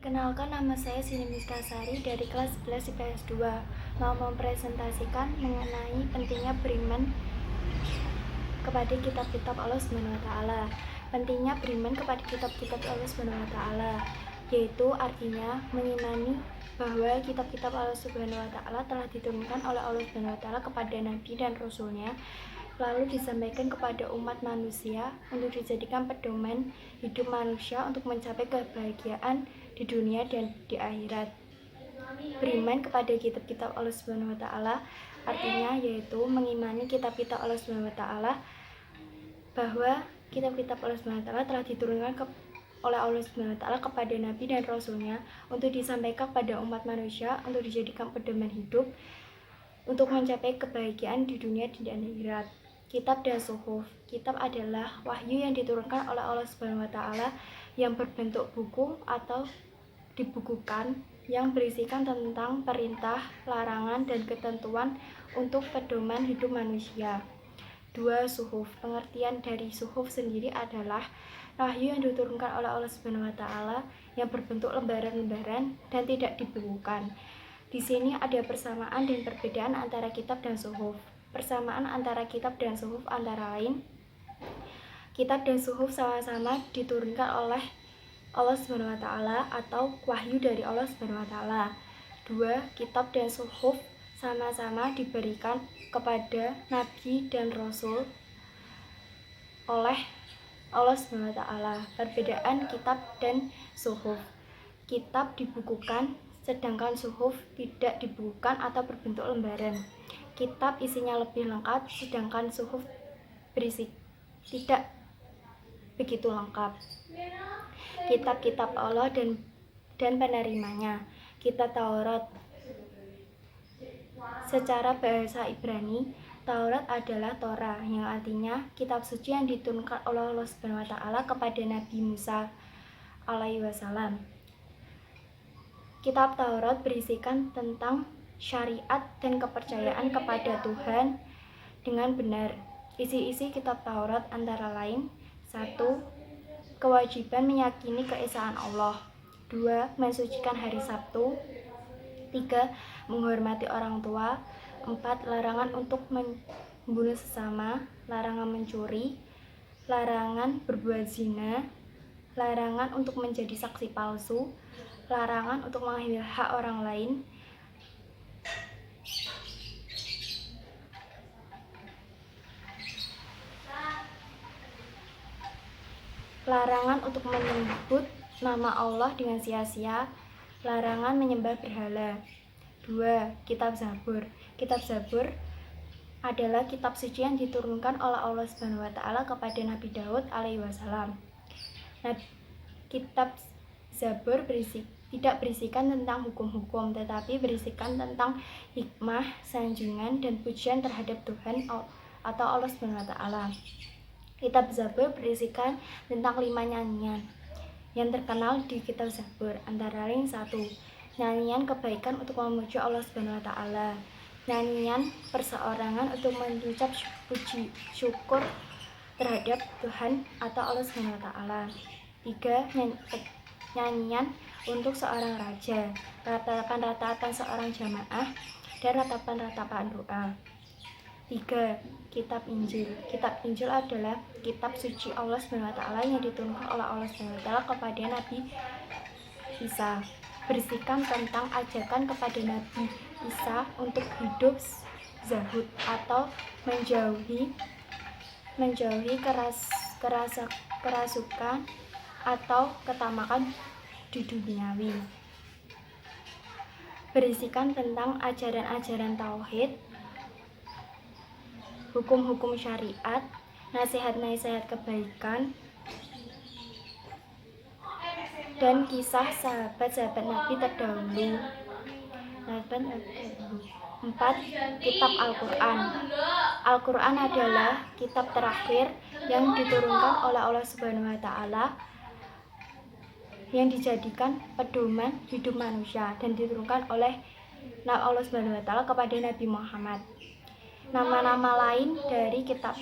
Perkenalkan, nama saya Sini Miskasari dari kelas 11 IPS 2. Mau mempresentasikan mengenai pentingnya beriman kepada kitab-kitab Allah Subhanahu wa taala. Pentingnya beriman kepada kitab-kitab Allah Subhanahu wa taala, yaitu artinya mengimani bahwa kitab-kitab Allah Subhanahu wa taala telah diturunkan oleh Allah Subhanahu wa taala kepada nabi dan rasulnya, lalu disampaikan kepada umat manusia untuk dijadikan pedoman hidup manusia untuk mencapai kebahagiaan di dunia dan di akhirat. Beriman kepada kitab-kitab Allah Subhanahu wa taala artinya yaitu mengimani kitab-kitab Allah Subhanahu wa taala, bahwa kitab-kitab Allah Subhanahu wa taala telah diturunkan oleh Allah Subhanahu wa taala kepada nabi dan rasulnya untuk disampaikan kepada umat manusia untuk dijadikan pedoman hidup untuk mencapai kebahagiaan di dunia dan di akhirat. Kitab dan suhuf. Kitab adalah wahyu yang diturunkan oleh Allah Subhanahu wa taala yang berbentuk buku atau dibukukan, yang berisikan tentang perintah, larangan, dan ketentuan untuk pedoman hidup manusia. 2. Suhuf. Pengertian dari suhuf sendiri adalah wahyu yang diturunkan oleh Allah Subhanahu wa taala yang berbentuk lembaran-lembaran dan tidak dibukukan. Di sini ada persamaan dan perbedaan antara kitab dan suhuf. Persamaan antara kitab dan suhuf antara lain: kitab dan suhuf sama-sama diturunkan oleh Allah Subhanahu wa taala atau wahyu dari Allah Subhanahu wa taala. 2. Kitab dan suhuf sama-sama diberikan kepada nabi dan rasul oleh Allah Subhanahu wa taala. Perbedaan kitab dan suhuf: kitab dibukukan, sedangkan suhuf tidak dibukukan atau berbentuk lembaran. Kitab isinya lebih lengkap, sedangkan suhuf berisi tidak begitu lengkap. Kitab-kitab Allah dan penerimanya. Kitab Taurat. Secara bahasa Ibrani, Taurat adalah Torah, yang artinya kitab suci yang diturunkan oleh Allah Subhanahu wa taala kepada Nabi Musa alaihi wasallam. Kitab Taurat berisikan tentang syariat dan kepercayaan kepada Tuhan dengan benar. Isi-isi kitab Taurat antara lain: 1. Kewajiban meyakini keesaan Allah. 2. Mensucikan hari Sabtu. 3. Menghormati orang tua. 4. Larangan untuk membunuh sesama, larangan mencuri, larangan berbuat zina, larangan untuk menjadi saksi palsu, larangan untuk mengambil hak orang lain, larangan untuk menyebut nama Allah dengan sia-sia, larangan menyembah berhala. 2. Kitab Zabur. Kitab Zabur adalah kitab suci yang diturunkan oleh Allah Subhanahu wa taala kepada Nabi Daud alaihi wasallam. Kitab Zabur tidak berisikan tentang hukum-hukum, tetapi berisikan tentang hikmah, sanjungan, dan pujian terhadap Tuhan atau Allah Subhanahu wa taala. Kitab Zabur berisikan tentang 5 nyanyian yang terkenal di kitab Zabur, antara lain: 1. Nyanyian kebaikan untuk memuji Allah Subhanahu wa taala. Nyanyian perseorangan untuk mengucap puji syukur terhadap Tuhan atau Allah Subhanahu wa taala. 3. Nyanyian untuk seorang raja, ratapan-ratapan seorang jamaah, dan ratapan-ratapan doa. 3. Kitab Injil. Kitab Injil adalah kitab suci Allah Subhanahu wa taala yang diturunkan oleh Allah Subhanahu wa taala kepada Nabi Isa. Berisikan tentang ajakan kepada Nabi Isa untuk hidup zahud atau menjauhi kerasukan atau ketamakan di duniawi. Berisikan tentang ajaran-ajaran tauhid, hukum-hukum syariat, nasihat-nasihat kebaikan, dan kisah sahabat-sahabat Nabi terdahulu. 4. Kitab Al-Quran. Al-Quran adalah kitab terakhir yang diturunkan oleh Allah Subhanahu wa taala yang dijadikan pedoman hidup manusia dan diturunkan oleh Allah Subhanahu wa taala kepada Nabi Muhammad. Nama-nama lain dari kitab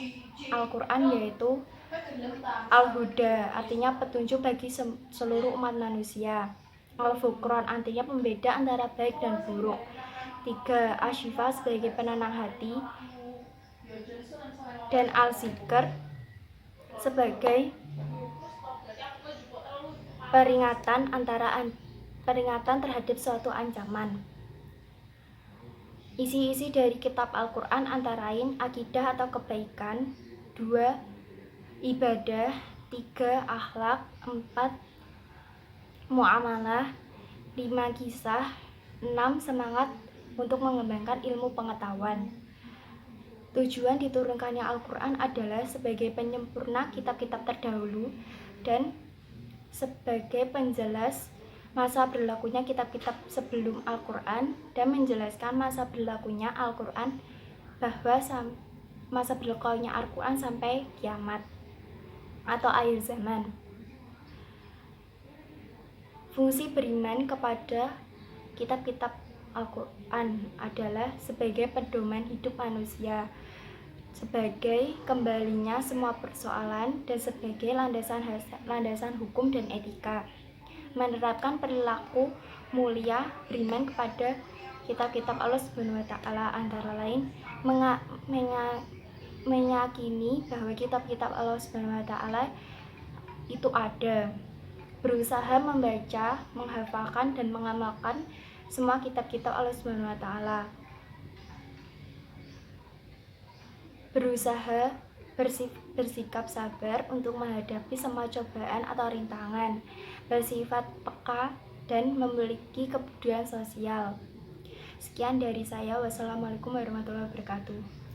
Al-Quran yaitu Al-Huda, artinya petunjuk bagi seluruh umat manusia. Al-Furqan artinya pembeda antara baik dan buruk. 3. Asyifa sebagai penenang hati, dan Al-Zikr sebagai peringatan terhadap suatu ancaman. Isi-isi dari kitab Al-Quran antara lain akidah atau kebaikan, 2. Ibadah, 3. Akhlak, 4. Muamalah, 5. Kisah, 6. Semangat untuk mengembangkan ilmu pengetahuan. Tujuan diturunkannya Al-Quran adalah sebagai penyempurna kitab-kitab terdahulu dan sebagai penjelas masa berlakunya kitab-kitab sebelum Al-Quran dan menjelaskan masa berlakunya Al-Quran, bahwa masa berlakunya Al-Quran sampai kiamat atau akhir zaman. Fungsi beriman kepada kitab-kitab Al-Quran adalah sebagai pedoman hidup manusia, sebagai kembalinya semua persoalan, dan sebagai landasan hukum dan etika. Menerapkan perilaku mulia beriman kepada kitab-kitab Allah Subhanahu wa Ta'ala antara lain meyakini bahwa kitab-kitab Allah Subhanahu wa Ta'ala itu ada, berusaha membaca, menghafalkan, dan mengamalkan semua kitab-kitab Allah Subhanahu wa Ta'ala, berusaha bersikap sabar untuk menghadapi semua cobaan atau rintangan, bersifat peka, dan memiliki kepedulian sosial. Sekian dari saya. Wassalamualaikum warahmatullahi wabarakatuh.